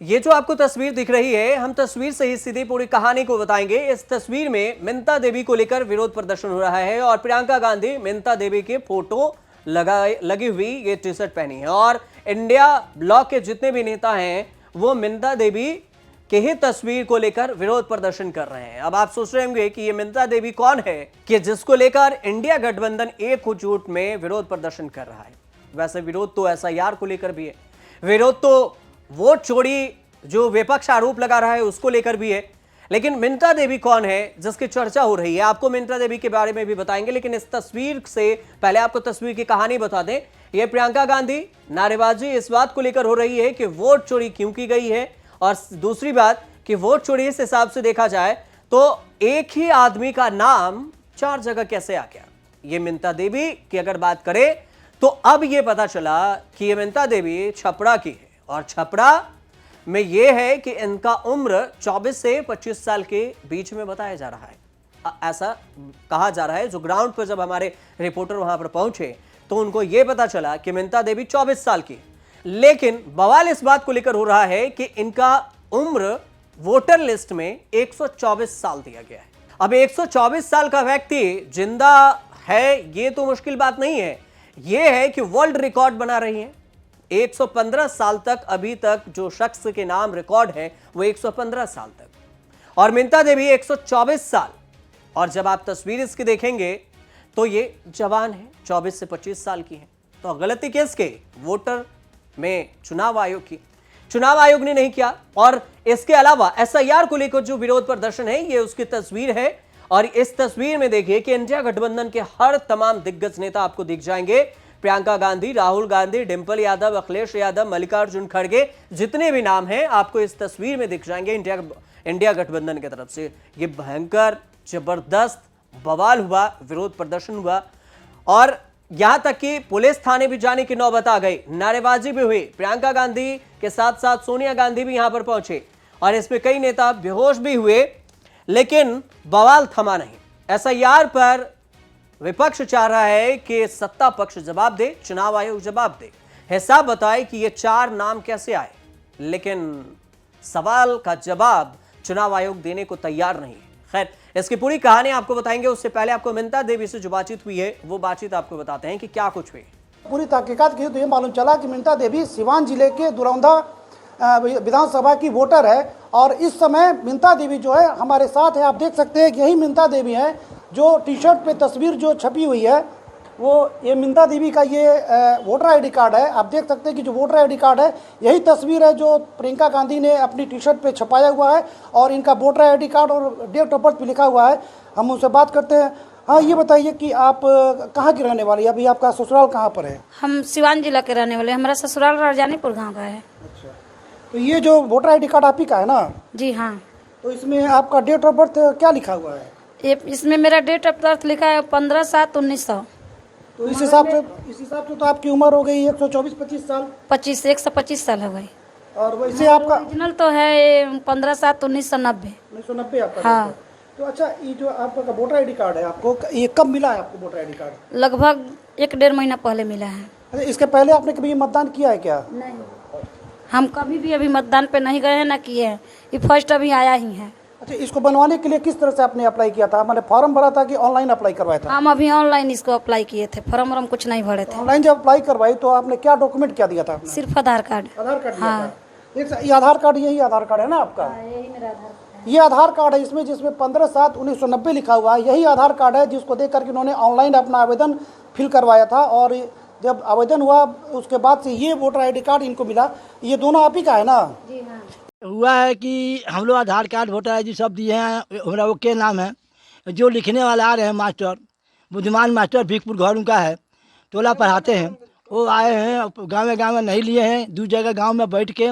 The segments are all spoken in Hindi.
ये जो आपको तस्वीर दिख रही है, हम तस्वीर से ही सीधी पूरी कहानी को बताएंगे। इस तस्वीर में मिंता देवी को लेकर विरोध प्रदर्शन हो रहा है और प्रियंका गांधी मिंता देवी के फोटो लगी हुई ये टी शर्ट पहनी है और इंडिया ब्लॉक के जितने भी नेता हैं वो मिंता देवी के ही तस्वीर को लेकर विरोध प्रदर्शन कर रहे हैं। अब आप सोच रहे होंगे कि ये मिंता देवी कौन है कि जिसको लेकर इंडिया गठबंधन एकजुट में विरोध प्रदर्शन कर रहा है। वैसे विरोध तो एसआईआर को लेकर भी है, विरोध तो वोट चोरी जो विपक्ष आरोप लगा रहा है उसको लेकर भी है, लेकिन मिंता देवी कौन है जिसकी चर्चा हो रही है, आपको मिंता देवी के बारे में भी बताएंगे। लेकिन इस तस्वीर से पहले आपको तस्वीर की कहानी बता दें। यह प्रियंका गांधी नारेबाजी इस बात को लेकर हो रही है कि वोट चोरी क्यों की गई है, और दूसरी बात कि वोट चोरी इस हिसाब से देखा जाए तो एक ही आदमी का नाम 4 जगह कैसे आ गया। ये मिंता देवी की अगर बात करें तो अब ये पता चला कि ये मिंता देवी छपरा की है और छपरा में यह है कि इनका उम्र 24 से 25 साल के बीच में बताया जा रहा है, ऐसा कहा जा रहा है। जो ग्राउंड पर जब हमारे रिपोर्टर वहां पर पहुंचे तो उनको यह पता चला कि मिंता देवी 24 साल की, लेकिन बवाल इस बात को लेकर हो रहा है कि इनका उम्र वोटर लिस्ट में 124 साल दिया गया है। अब 124 साल का व्यक्ति जिंदा है ये तो मुश्किल बात नहीं है, यह है कि वर्ल्ड रिकॉर्ड बना रही है। 115 साल तक अभी तक जो शख्स के नाम रिकॉर्ड है वो 115 साल तक, और मिंता देवी 124 साल। और जब आप तस्वीर इसकी देखेंगे तो ये जवान है, 24 से 25 साल की है। तो गलती किसके? वोटर में चुनाव आयोग की। चुनाव आयोग ने नहीं किया। और इसके अलावा एसआईआर को लेकर जो विरोध प्रदर्शन है ये उसकी तस्वीर है, और इस तस्वीर में देखिए कि इंडिया गठबंधन के हर तमाम दिग्गज नेता आपको दिख जाएंगे। प्रियंका गांधी, राहुल गांधी, डिंपल यादव, अखिलेश यादव, मल्लिकार्जुन खड़गे, जितने भी नाम हैं आपको इस तस्वीर में दिख जाएंगे इंडिया गठबंधन की तरफ से। ये भयंकर जबरदस्त बवाल हुआ, विरोध प्रदर्शन हुआ, और यहां तक कि पुलिस थाने भी जाने की नौबत आ गई, नारेबाजी भी हुई। प्रियंका गांधी के साथ साथ सोनिया गांधी भी यहां पर पहुंचे और इसमें कई नेता बेहोश भी हुए, लेकिन बवाल थमा नहीं। एसआईआर पर विपक्ष चाह रहा है कि सत्ता पक्ष जवाब दे, चुनाव आयोग जवाब दे, हिसाब बताए कि ये 4 नाम कैसे आए, लेकिन सवाल का जवाब चुनाव आयोग देने को तैयार नहीं है। खैर, इसकी पूरी कहानी आपको बताएंगे, उससे पहले आपको मिंता देवी से जो बातचीत हुई है वो बातचीत आपको बताते हैं कि क्या कुछ हुई। पूरी तहकीकात की तो ये मालूम चला कि मिंता देवी सिवान जिले के दुरौंधा विधानसभा की वोटर है, और इस समय मिंता देवी जो है हमारे साथ है। आप देख सकते हैं कि यही मिंता देवी है जो टी शर्ट पे तस्वीर जो छपी हुई है वो ये मिंता देवी का ये वोटर आईडी कार्ड है। आप देख सकते हैं कि जो वोटर आईडी कार्ड है यही तस्वीर है जो प्रियंका गांधी ने अपनी टी शर्ट पे छपाया हुआ है, और इनका वोटर आईडी कार्ड और डेट ऑफ बर्थ भी लिखा हुआ है। हम उनसे बात करते हैं। हाँ, ये बताइए कि आप कहाँ की रहने वाली है? अभी आपका ससुराल कहाँ पर है? हम सिवान जिला के रहने वाले, हमारा ससुराल राजानीपुर गाँव का है। अच्छा, तो ये जो वोटर आईडी कार्ड आप ही का है ना? जी हाँ। तो इसमें आपका डेट ऑफ बर्थ क्या लिखा हुआ है? इसमें मेरा डेट ऑफ बर्थ लिखा है 15/7/1900। तो इस हिसाब से तो आपकी उम्र हो गई 124-25 साल। 125 साल हो गई। और वैसे आपका ओरिजिनल तो है 15/7/1990। 1990 आपका? हाँ। तो अच्छा, ये जो आपका वोटर आईडी कार्ड है आपको ये कब मिला है आपको वोटर आईडी कार्ड? लगभग 1-1.5 महीना पहले मिला है। अच्छा, इसके पहले आपने कभी मतदान किया है क्या? नहीं, हम कभी भी अभी मतदान पे नहीं गए हैं, ना किए हैं, ये फर्स्ट अभी आया ही है। अच्छा, इसको बनवाने के लिए किस तरह से आपने अप्लाई किया था? मैंने फॉर्म भरा था कि ऑनलाइन अप्लाई करवाया था? हम अभी ऑनलाइन इसको अप्लाई किए थे, फॉर्म वॉर्म कुछ नहीं भरे थे। ऑनलाइन जब अप्लाई करवाई तो आपने क्या डॉक्यूमेंट क्या दिया था? सिर्फ आधार कार्ड। आधार कार्ड दिया हाँ। था। ये आधार कार्ड, यही आधार कार्ड है ना आपका? यही मेरा आधार कार्ड। ये आधार कार्ड है जिसमें 15/7/1990 लिखा हुआ है। यही आधार कार्ड है जिसको देख करके उन्होंने ऑनलाइन अपना आवेदन फिल करवाया था, और जब आवेदन हुआ उसके बाद से ये वोटर आईडी कार्ड इनको मिला। ये दोनों आप ही का है ना? जी हाँ। हुआ है कि हम लोग आधार कार्ड वोटर आई डी सब दिए हैं। हमारा वो के नाम है, जो लिखने वाला आ रहे हैं मास्टर बुद्धिमान मास्टर, भीखपुर घर उनका है, टोला पढ़ाते हैं। वो आए हैं, गाँव में नहीं लिए हैं, 2 जगह गांव में बैठ के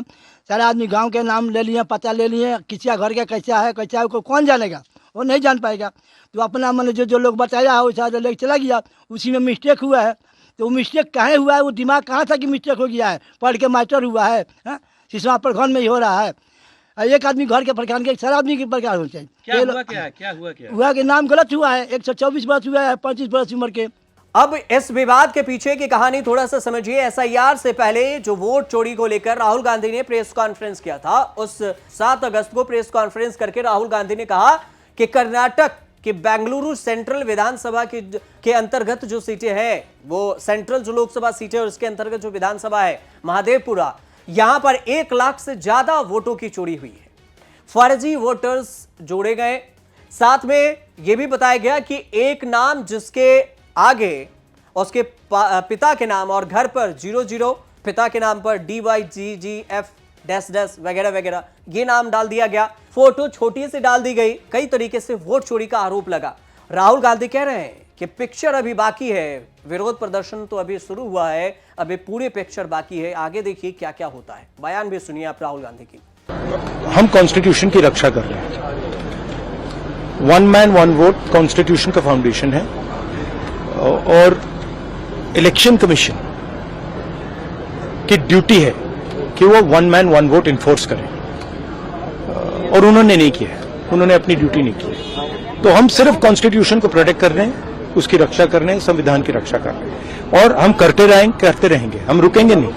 सारे आदमी गांव के नाम ले लिए, पता ले लिए, किसी घर के कैसा है को कौन जानेगा, वो नहीं जान पाएगा। तो अपना मन जो लोग बताया है वैसा लेके चला गया। उसी में मिस्टेक हुआ है, तो वो मिस्टेक कहाँ हुआ है, वो दिमाग कहाँ था कि मिस्टेक हो गया है, पढ़ के मास्टर हुआ है। सिसवा पर घर में ही हो रहा है। एक आदमी घर के प्रकार के, सारा आदमी के प्रकार होना चाहिए। क्या हुआ कि नाम गलत हुआ है? 124 वर्ष हुआ है, 25 वर्ष उम्र के। अब इस विवाद के पीछे की कहानी थोड़ा सा समझिए। एसआईआर से पहले जो वोट चोरी को लेकर राहुल गांधी ने प्रेस कॉन्फ्रेंस किया था, उस 7 अगस्त को प्रेस कॉन्फ्रेंस करके राहुल गांधी ने कहा कि कर्नाटक के बेंगलुरु सेंट्रल विधानसभा के अंतर्गत जो सीटें हैं, वो सेंट्रल जो लोकसभा सीटें और उसके अंतर्गत जो विधानसभा है महादेवपुरा, यहां पर 1 लाख से ज्यादा वोटों की चोरी हुई है। फर्जी वोटर्स जोड़े गए। साथ में यह भी बताया गया कि एक नाम जिसके आगे उसके पिता के नाम और घर पर 00, पिता के नाम पर DYGGF -- वगैरह वगैरह ये नाम डाल दिया गया। फोटो छोटी से डाल दी गई। कई तरीके से वोट चोरी का आरोप लगा। राहुल गांधी कह रहे हैं कि पिक्चर अभी बाकी है, विरोध प्रदर्शन तो अभी शुरू हुआ है, अभी पूरे पिक्चर बाकी है, आगे देखिए क्या क्या होता है। बयान भी सुनिए आप राहुल गांधी की। हम कॉन्स्टिट्यूशन की रक्षा कर रहे हैं। 1 मैन 1 वोट कॉन्स्टिट्यूशन का फाउंडेशन है और इलेक्शन कमीशन की ड्यूटी है कि वो 1 मैन 1 वोट इन्फोर्स करें, और उन्होंने नहीं किया है, उन्होंने अपनी ड्यूटी नहीं की। तो हम सिर्फ कॉन्स्टिट्यूशन को प्रोटेक्ट कर रहे हैं, उसकी रक्षा कर रहे हैं, संविधान की रक्षा कर रहे हैं, और हम करते रहेंगे, हम रुकेंगे नहीं।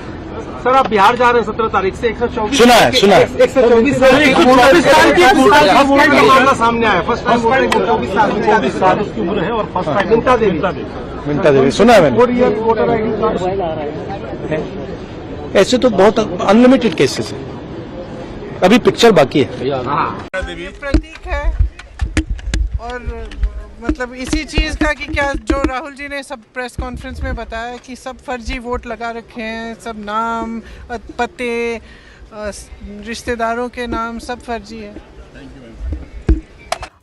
सर, आप बिहार जा रहे हैं 17 तारीख से। 124 सुना है 124 साल की मामला सामने आया। फर्स्ट टाइम 24 साल उसकी उम्र है और फर्स्ट टाइम मिंता देवी सुना है मैंने। वोटर आईडी कार्ड ऐसे तो बहुत अनलिमिटेड केसेस है, अभी पिक्चर बाकी है। ये प्रतीक है और मतलब इसी चीज का कि क्या जो राहुल जी ने सब प्रेस कॉन्फ्रेंस में बताया कि सब फर्जी वोट लगा रखे हैं, सब नाम, पते, रिश्तेदारों के नाम सब फर्जी है।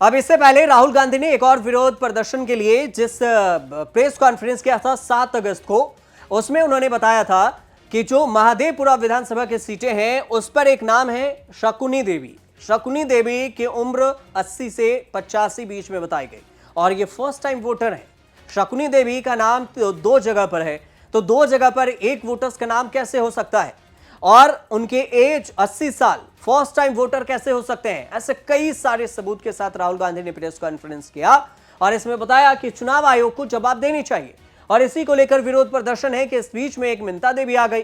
अब इससे पहले राहुल गांधी ने एक और विरोध प्रदर्शन के लिए जिस प्रेस कॉन्फ्रेंस किया था 7 अगस्त को, उसमें उन्होंने बताया था कि जो महादेवपुरा विधानसभा की सीटें हैं उस पर एक नाम है शकुनी देवी। शकुनी देवी की उम्र 80 से 85 बीच में बताई गई और ये फर्स्ट टाइम वोटर है। शकुनी देवी का नाम तो 2 जगह पर है, तो 2 जगह पर एक वोटर्स का नाम कैसे हो सकता है, और उनके एज 80 साल, फर्स्ट टाइम वोटर कैसे हो सकते हैं? ऐसे कई सारे सबूत के साथ राहुल गांधी ने प्रेस कॉन्फ्रेंस किया और इसमें बताया कि चुनाव आयोग को जवाब देनी चाहिए, और इसी को लेकर विरोध प्रदर्शन है कि इस बीच में एक मिंता देवी आ गई।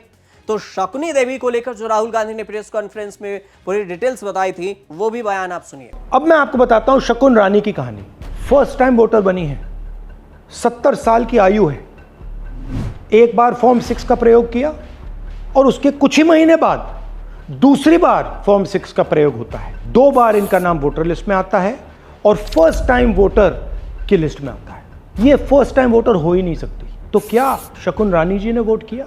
तो शकुनी देवी को लेकर जो राहुल गांधी ने प्रेस कॉन्फ्रेंस में पूरी डिटेल्स बताई थी, वो भी बयान आप सुनिए। अब मैं आपको बताता हूं शकुन रानी की कहानी। फर्स्ट टाइम वोटर बनी है, 70 साल की आयु है, एक बार फॉर्म 6 का प्रयोग किया और उसके कुछ ही महीने बाद दूसरी बार फॉर्म 6 का प्रयोग होता है। 2 बार इनका नाम वोटर लिस्ट में आता है और फर्स्ट टाइम वोटर की लिस्ट में आता है। ये फर्स्ट टाइम वोटर हो ही नहीं सकती। तो क्या शकुन रानी जी ने वोट किया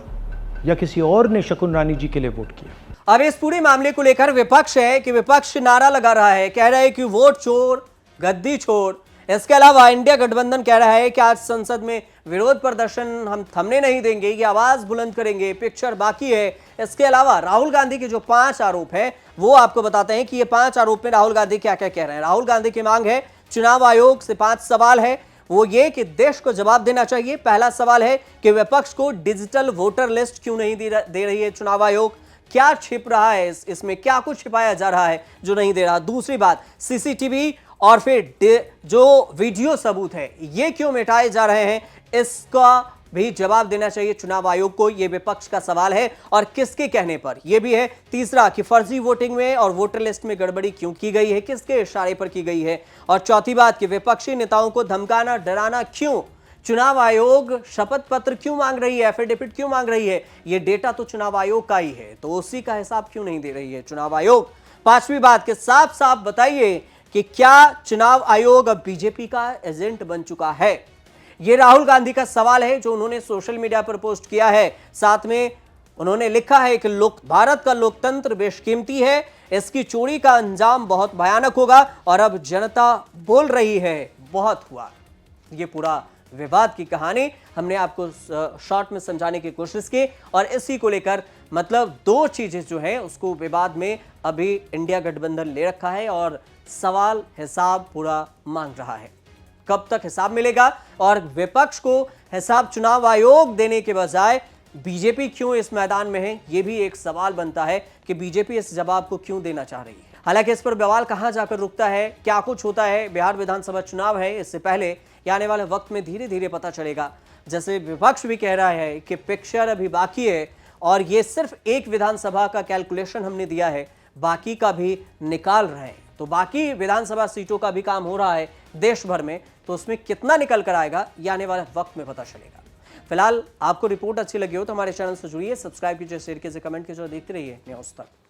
या किसी और ने शकुन रानी जी के लिए वोट किया? अब इस पूरे मामले को लेकर विपक्ष है कि विपक्ष नारा लगा रहा है, कह रहा है कि वोट चोर गद्दी छोड़। इसके अलावा इंडिया गठबंधन कह रहा है कि आज संसद में विरोध प्रदर्शन हम थमने नहीं देंगे, ये आवाज बुलंद करेंगे, पिक्चर बाकी है। इसके अलावा राहुल गांधी के जो 5 आरोप है वो आपको बताते हैं कि ये 5 आरोप में राहुल गांधी क्या क्या कह रहे हैं। राहुल गांधी की मांग है, चुनाव आयोग से 5 सवाल है, वो ये कि देश को जवाब देना चाहिए। पहला सवाल है कि विपक्ष को डिजिटल वोटर लिस्ट क्यों नहीं दे रही है चुनाव आयोग, क्या छिप रहा है इसमें, क्या कुछ छिपाया जा रहा है जो नहीं दे रहा। दूसरी बात, सीसीटीवी और फिर जो वीडियो सबूत है ये क्यों मिटाए जा रहे हैं, इसका भी जवाब देना चाहिए चुनाव आयोग को, यह विपक्ष का सवाल है, और किसके कहने पर यह भी है। तीसरा कि फर्जी वोटिंग में और वोटर लिस्ट में गड़बड़ी क्यों की गई है, किसके इशारे पर की गई है। और चौथी बात कि विपक्षी नेताओं को धमकाना डराना क्यों, चुनाव आयोग शपथ पत्र क्यों मांग रही है, एफिडेविट क्यों मांग रही है, यह डेटा तो चुनाव आयोग का ही है, तो उसी का हिसाब क्यों नहीं दे रही है चुनाव आयोग। पांचवी बात कि साफ साफ बताइए कि क्या चुनाव आयोग अब बीजेपी का एजेंट बन चुका है। ये राहुल गांधी का सवाल है जो उन्होंने सोशल मीडिया पर पोस्ट किया है। साथ में उन्होंने लिखा है कि भारत का लोकतंत्र बेशकीमती है, इसकी चोरी का अंजाम बहुत भयानक होगा, और अब जनता बोल रही है बहुत हुआ। ये पूरा विवाद की कहानी हमने आपको शॉर्ट में समझाने की कोशिश की, और इसी को लेकर मतलब 2 चीजें जो है उसको विवाद में अभी इंडिया गठबंधन ले रखा है और सवाल हिसाब पूरा मांग रहा है। कब तक हिसाब मिलेगा, और विपक्ष को हिसाब चुनाव आयोग देने के बजाय बीजेपी क्यों इस मैदान में है, यह भी एक सवाल बनता है कि बीजेपी इस जवाब को क्यों देना चाह रही है। हालांकि इस पर बवाल कहां जाकर रुकता है, क्या कुछ होता है, बिहार विधानसभा चुनाव है, इससे पहले आने वाले वक्त में धीरे धीरे पता चलेगा। जैसे विपक्ष भी कह रहा है कि पिक्चर अभी बाकी है और ये सिर्फ एक विधानसभा का कैलकुलेशन हमने दिया है, बाकी का भी निकाल रहे हैं। तो बाकी विधानसभा सीटों का भी काम हो रहा है देश भर में, तो उसमें कितना निकल कर आएगा ये आने वाले वक्त में पता चलेगा। फिलहाल आपको रिपोर्ट अच्छी लगी हो तो हमारे चैनल से जुड़िए, सब्सक्राइब कीजिए, शेयर कीजिए, कमेंट कीजिए और देखते रहिए न्यूज़ तक।